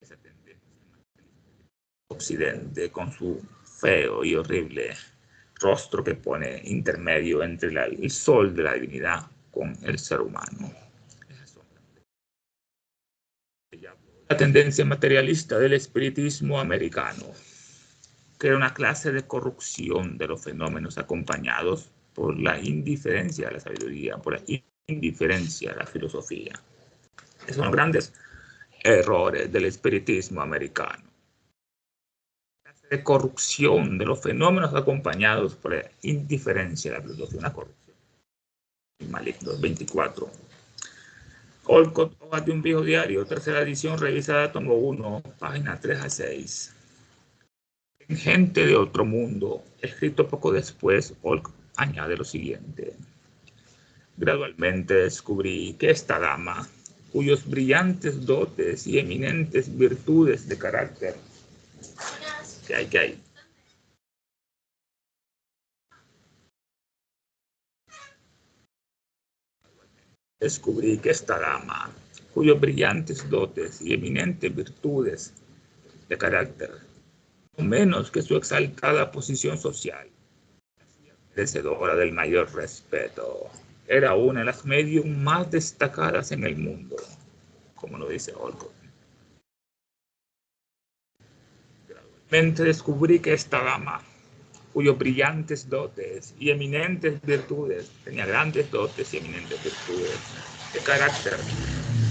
A: Esa tendencia occidente con su feo y horrible rostro que pone intermedio entre el sol de la divinidad con el ser humano. La tendencia materialista del espiritismo americano, que era una clase de corrupción de los fenómenos acompañados por la indiferencia a la sabiduría, por la indiferencia a la filosofía. Esos son los grandes errores del espiritismo americano. La clase de corrupción de los fenómenos acompañados por la indiferencia a la filosofía, una corrupción. Maligno, 24. Olcott, Hojas de un Viejo Diario, tercera edición, revisada, tomo 1, página 3 a 6. En Gente de Otro Mundo, escrito poco después, Olcott añade lo siguiente. Gradualmente descubrí que esta dama, cuyos brillantes dotes y eminentes virtudes de carácter, que hay. Descubrí que esta dama, cuyos brillantes dotes y eminentes virtudes de carácter, no menos que su exaltada posición social, merecedora del mayor respeto, era una de las medios más destacadas en el mundo, como lo dice Olcott. Gradualmente descubrí que esta dama, cuyos brillantes dotes y eminentes virtudes, tenía grandes dotes y eminentes virtudes de carácter,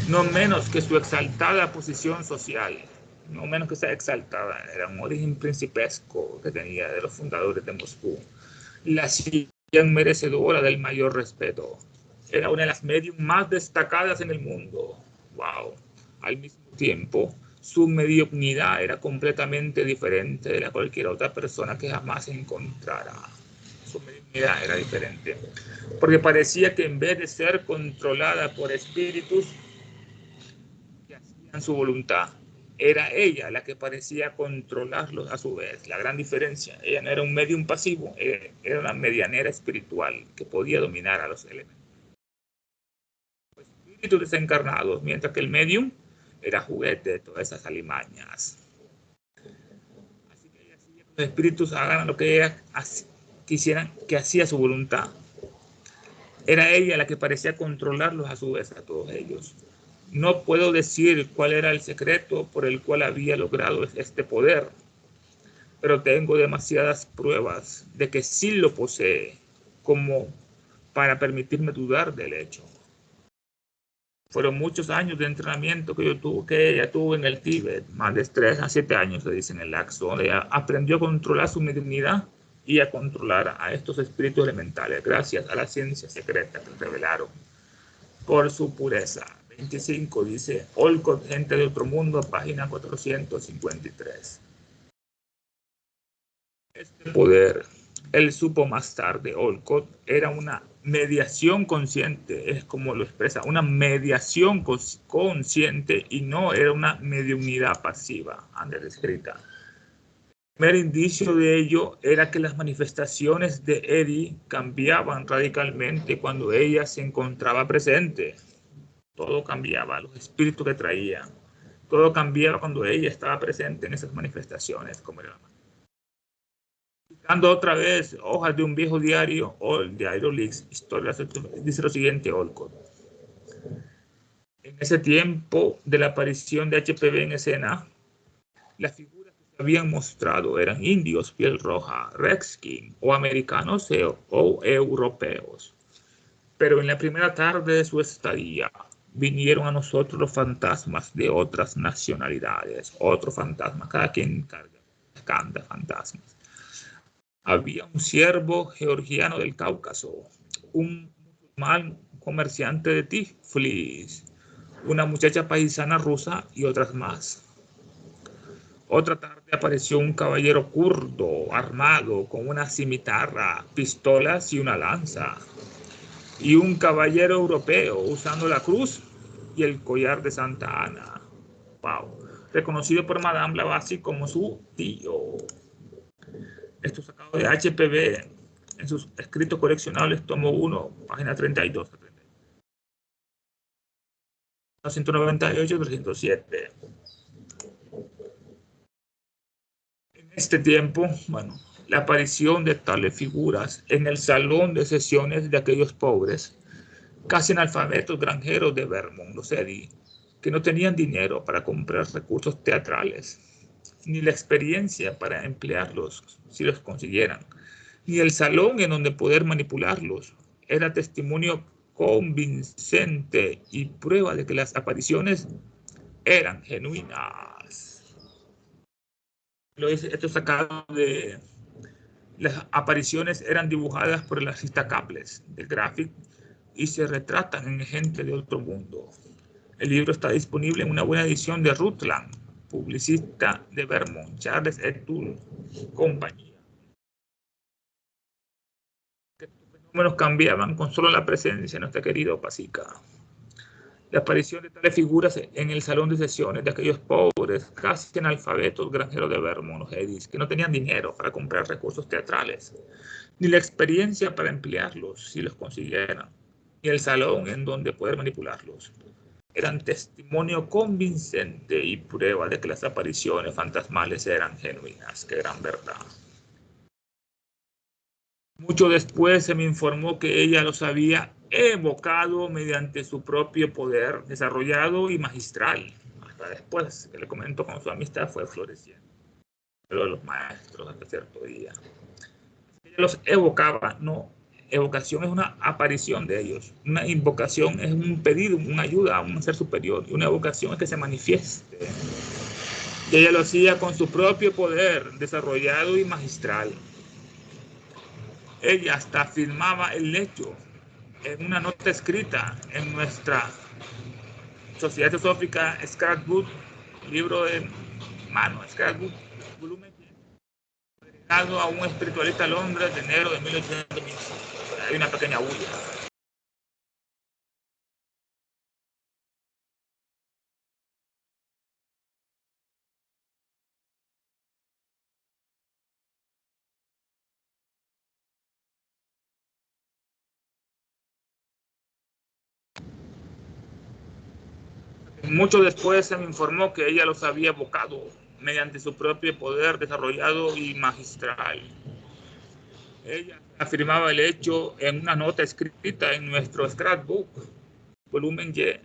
A: no menos que su exaltada posición social, no menos que sea exaltada, era un origen principesco que tenía de los fundadores de Moscú, la hacían merecedora del mayor respeto. Era una de las medium más destacadas en el mundo. Wow. Al mismo tiempo, su mediocridad era completamente diferente de la cualquier otra persona que jamás encontrara. Su mediocridad era diferente. Porque parecía que en vez de ser controlada por espíritus que hacían su voluntad, era ella la que parecía controlarlos a su vez. La gran diferencia, ella no era un medium pasivo, era una medianera espiritual que podía dominar a los elementos. Los espíritus desencarnados, mientras que el medium era juguete de todas esas alimañas. Así que ella hacía que los espíritus hagan lo que ella quisieran, que hacía su voluntad. Era ella la que parecía controlarlos a su vez a todos ellos. No puedo decir cuál era el secreto por el cual había logrado este poder, pero tengo demasiadas pruebas de que sí lo posee, como para permitirme dudar del hecho. Fueron muchos años de entrenamiento que ella tuvo en el Tíbet, más de 3 a 7 años, se dice en el Laxo, donde ella aprendió a controlar su mediunidad y a controlar a estos espíritus elementales, gracias a la ciencia secreta que revelaron por su pureza. 25 dice Olcott, Gente de Otro Mundo, página 453. Este poder, él supo más tarde, Olcott, era una mediación consciente, es como lo expresa, una mediación consciente y no era una mediunidad pasiva, antes descrita. El primer indicio de ello era que las manifestaciones de Eddie cambiaban radicalmente cuando ella se encontraba presente. Todo cambiaba, los espíritus que traía, todo cambiaba cuando ella estaba presente en esas manifestaciones, como era. Citando otra vez Hojas de un Viejo Diario o el diario Leaks, historia, dice lo siguiente Olcott. En ese tiempo de la aparición de HPV en escena, las figuras que se habían mostrado eran indios, piel roja, redskin, o americanos o europeos. Pero en la primera tarde de su estadía, vinieron a nosotros los fantasmas de otras nacionalidades, otros fantasmas, cada quien canta fantasmas. Había un siervo georgiano del Cáucaso, un musulmán comerciante de Tiflis, una muchacha paisana rusa y otras más. Otra tarde apareció un caballero kurdo armado con una cimitarra, pistolas y una lanza, y un caballero europeo usando la cruz y el collar de Santa Ana. Wow. Reconocido por Madame Blavatsky como su tío. Esto sacado de HPV en sus escritos coleccionables, tomo 1, página 32. 198-307. En este tiempo, bueno, la aparición de tales figuras en el salón de sesiones de aquellos pobres, casi analfabetos granjeros de Vermont, los Eddy, que no tenían dinero para comprar recursos teatrales, ni la experiencia para emplearlos si los consiguieran, ni el salón en donde poder manipularlos, era testimonio convincente y prueba de que las apariciones eran genuinas. Esto sacado de las apariciones eran dibujadas por el artista Caples del Graphic y se retratan en gente de otro mundo. El libro está disponible en una buena edición de Rutland, publicista de Vermont, Charles et al. Compañía. Que estos fenómenos cambiaban con solo la presencia de nuestra querida Pasica. La aparición de tales figuras en el salón de sesiones de aquellos pobres, casi analfabetos granjeros de Vermont, los Eddies, que no tenían dinero para comprar recursos teatrales, ni la experiencia para emplearlos si los consiguieran, ni el salón en donde poder manipularlos. Eran testimonio convincente y prueba de que las apariciones fantasmales eran genuinas. ¡Qué gran verdad! Mucho después se me informó que ella los había evocado mediante su propio poder desarrollado y magistral. Hasta después, que le comento, con su amistad fue floreciendo. Pero los maestros hasta cierto día. Ella los evocaba, no. Evocación es una aparición de ellos. Una invocación es un pedido, una ayuda a un ser superior. Y una evocación es que se manifieste. Y ella lo hacía con su propio poder desarrollado y magistral. Ella hasta afirmaba el hecho en una nota escrita en nuestra Sociedad Teosófica Scrapbook, libro de mano, Scrapbook, volumen agregado a un espiritualista Londres de enero de 1825. Hay una pequeña bulla. Mucho después se me informó que ella los había evocado mediante su propio poder desarrollado y magistral. Ella afirmaba el hecho en una nota escrita en nuestro Scrapbook, volumen Y, de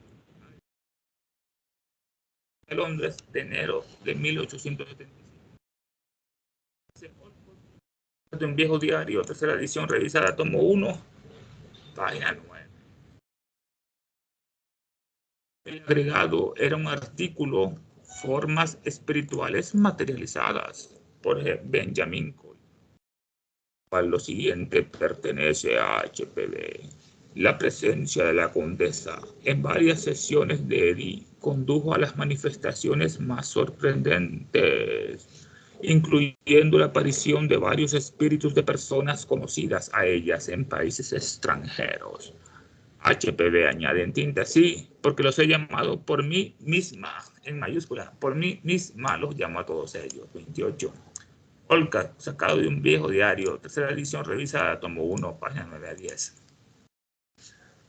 A: Londres, de enero de 1875. De un viejo diario, tercera edición revisada, tomo 1, página 9. El agregado era un artículo, Formas espirituales materializadas, por Benjamin Cole. Lo siguiente pertenece a HPV. La presencia de la condesa en varias sesiones de Eddy condujo a las manifestaciones más sorprendentes, incluyendo la aparición de varios espíritus de personas conocidas a ellas en países extranjeros. HPV añade en tinta, sí, porque los he llamado por mí misma, en mayúscula, por mí misma los llamo a todos ellos. 28. Olca, sacado de un viejo diario, tercera edición revisada, tomo 1, página 9 a 10.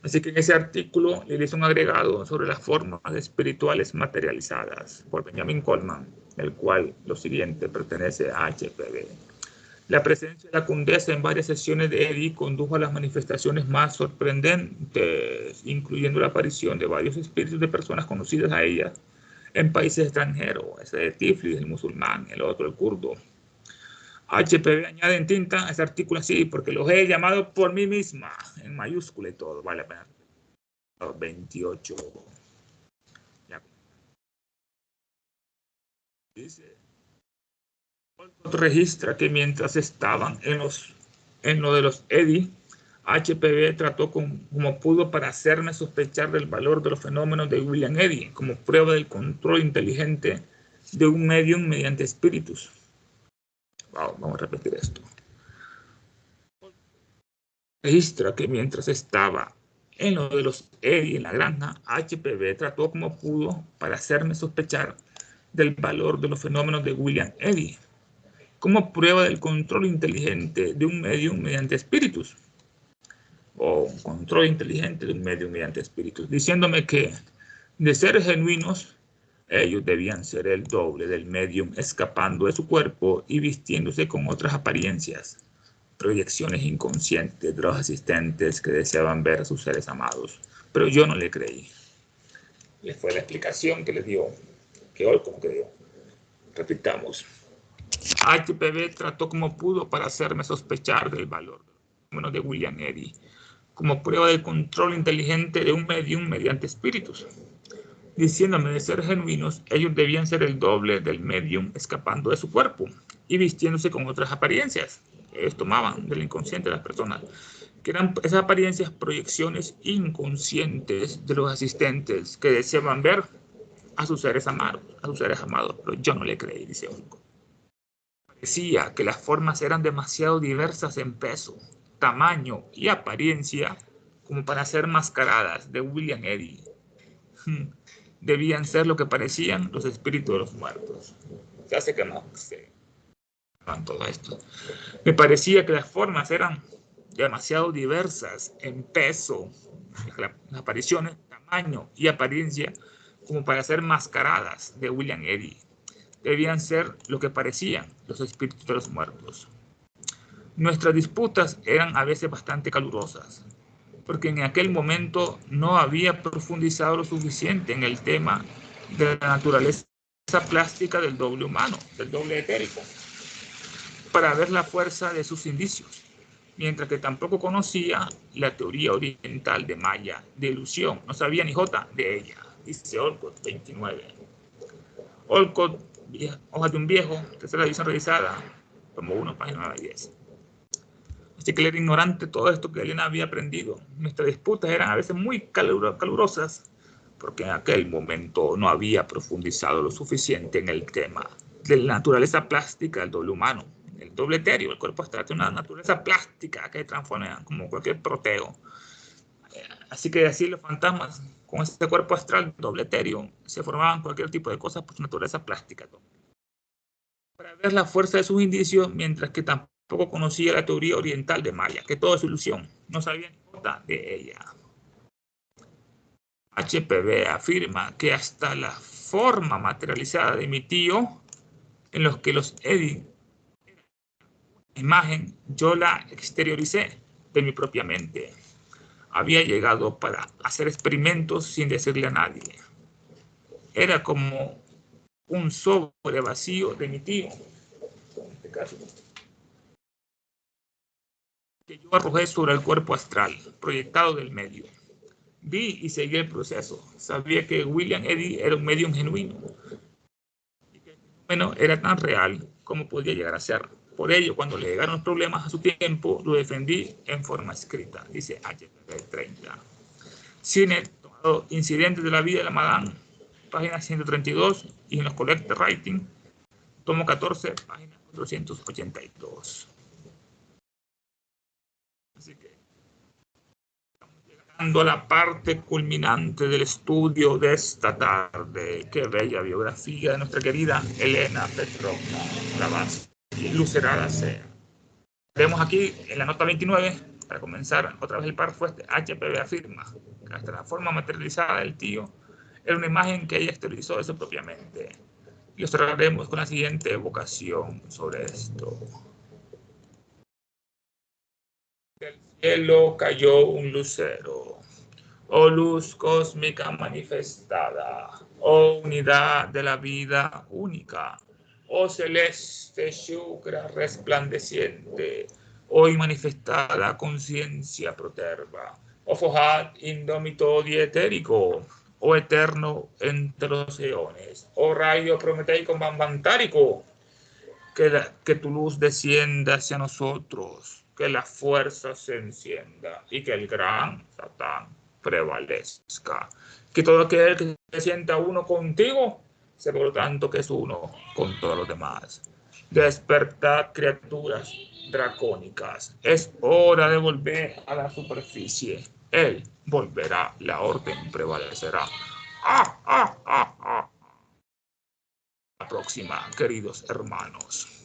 A: Así que en ese artículo le hice un agregado sobre las formas espirituales materializadas por Benjamin Coleman, el cual lo siguiente pertenece a HPV. La presencia de la condesa en varias sesiones de Eddy condujo a las manifestaciones más sorprendentes, incluyendo la aparición de varios espíritus de personas conocidas a ella en países extranjeros, ese de Tiflis, el musulmán, el otro, el kurdo. HPV añade en tinta ese artículo así, porque los he llamado por mí misma, en mayúscula y todo, vale la pena. 28. Ya. Dice, Registra que mientras estaban en lo de los Eddy, HPV trató como pudo para hacerme sospechar del valor de los fenómenos de William Eddy como prueba del control inteligente de un medium mediante espíritus. Wow, vamos a repetir esto. Registra que mientras estaba en lo de los Eddy en la granja, HPV trató como pudo para hacerme sospechar del valor de los fenómenos de William Eddy como prueba del control inteligente de un medium mediante espíritus, o un control inteligente de un medium mediante espíritus, diciéndome que de ser genuinos, ellos debían ser el doble del medium escapando de su cuerpo y vistiéndose con otras apariencias, proyecciones inconscientes de los asistentes que deseaban ver a sus seres amados. Pero yo no le creí. Le fue la explicación que le dio, que hoy como que dio. Repitamos. HPV trató como pudo para hacerme sospechar del valor de William Eddy como prueba del control inteligente de un medium mediante espíritus, diciéndome de ser genuinos, ellos debían ser el doble del medium escapando de su cuerpo y vistiéndose con otras apariencias que ellos tomaban del inconsciente de las personas, que eran esas apariencias proyecciones inconscientes de los asistentes que deseaban ver a sus seres amados, pero yo no le creí, dice Olcott. Parecía que las formas eran demasiado diversas en peso, tamaño y apariencia como para ser mascaradas de William Eddy. Debían ser lo que parecían los espíritus de los muertos. Se hace que no sé todo esto. Me parecía que las formas eran demasiado diversas en peso, las apariciones, tamaño y apariencia como para ser mascaradas de William Eddy. Debían ser lo que parecían los espíritus de los muertos. Nuestras disputas eran a veces bastante calurosas, porque en aquel momento no había profundizado lo suficiente en el tema de la naturaleza plástica del doble humano, del doble etérico, para ver la fuerza de sus indicios, mientras que tampoco conocía la teoría oriental de Maya, de ilusión, no sabía ni jota de ella, dice Olcott 29. Olcott, hojas de un viejo, tercera edición revisada, tomo 1, página 10. Así que él era ignorante de todo esto que Elena había aprendido. Nuestras disputas eran a veces muy calurosas, porque en aquel momento no había profundizado lo suficiente en el tema de la naturaleza plástica del doble humano, el doble etéreo, el cuerpo astral tiene una naturaleza plástica que transforma como cualquier proteo. Así que así los fantasmas con ese cuerpo astral doble etéreo se formaban cualquier tipo de cosas por su naturaleza plástica. Para ver la fuerza de sus indicios, mientras que tampoco conocía la teoría oriental de Maya, que todo es ilusión, no sabía ni nada de ella. HPV afirma que hasta la forma materializada de mi tío, en los que los Eddy, imagen, yo la exterioricé de mi propia mente. Había llegado para hacer experimentos sin decirle a nadie. Era como un sobre vacío de mi tío, en este caso, que yo arrojé sobre el cuerpo astral, proyectado del medio. Vi y seguí el proceso. Sabía que William Eddy era un medium genuino y que el fenómeno era tan real como podía llegar a ser. Por ello, cuando le llegaron los problemas a su tiempo, lo defendí en forma escrita, dice HPV 30. Cine, tomado Incidentes de la vida de la Madame, página 132, y en los Collected Writing, tomo 14, página 482. Así que a la parte culminante del estudio de esta tarde. Qué bella biografía de nuestra querida Elena Petrovna Blavatsky, lucerada sea. Vemos aquí en la nota 29, para comenzar otra vez el párrafo este, HPV afirma que hasta la forma materializada del tío era una imagen que ella exteriorizó de su propia mente. Y cerraremos con la siguiente evocación sobre esto. Del cielo cayó un lucero. Oh luz cósmica manifestada, oh unidad de la vida única, oh celeste Shukra resplandeciente, hoy manifestada conciencia proterva, oh Fojat indómito dietérico, oh eterno entre los eones, oh rayo prometeico bambantárico, que tu luz descienda hacia nosotros, que la fuerza se encienda y que el gran Satán prevalezca. Que todo aquel que se sienta uno contigo, se por lo tanto que es uno con todos los demás. Despertad, criaturas dracónicas. Es hora de volver a la superficie. Él volverá, la orden prevalecerá. ¡Ah, ah, ah, ah! La próxima, queridos hermanos.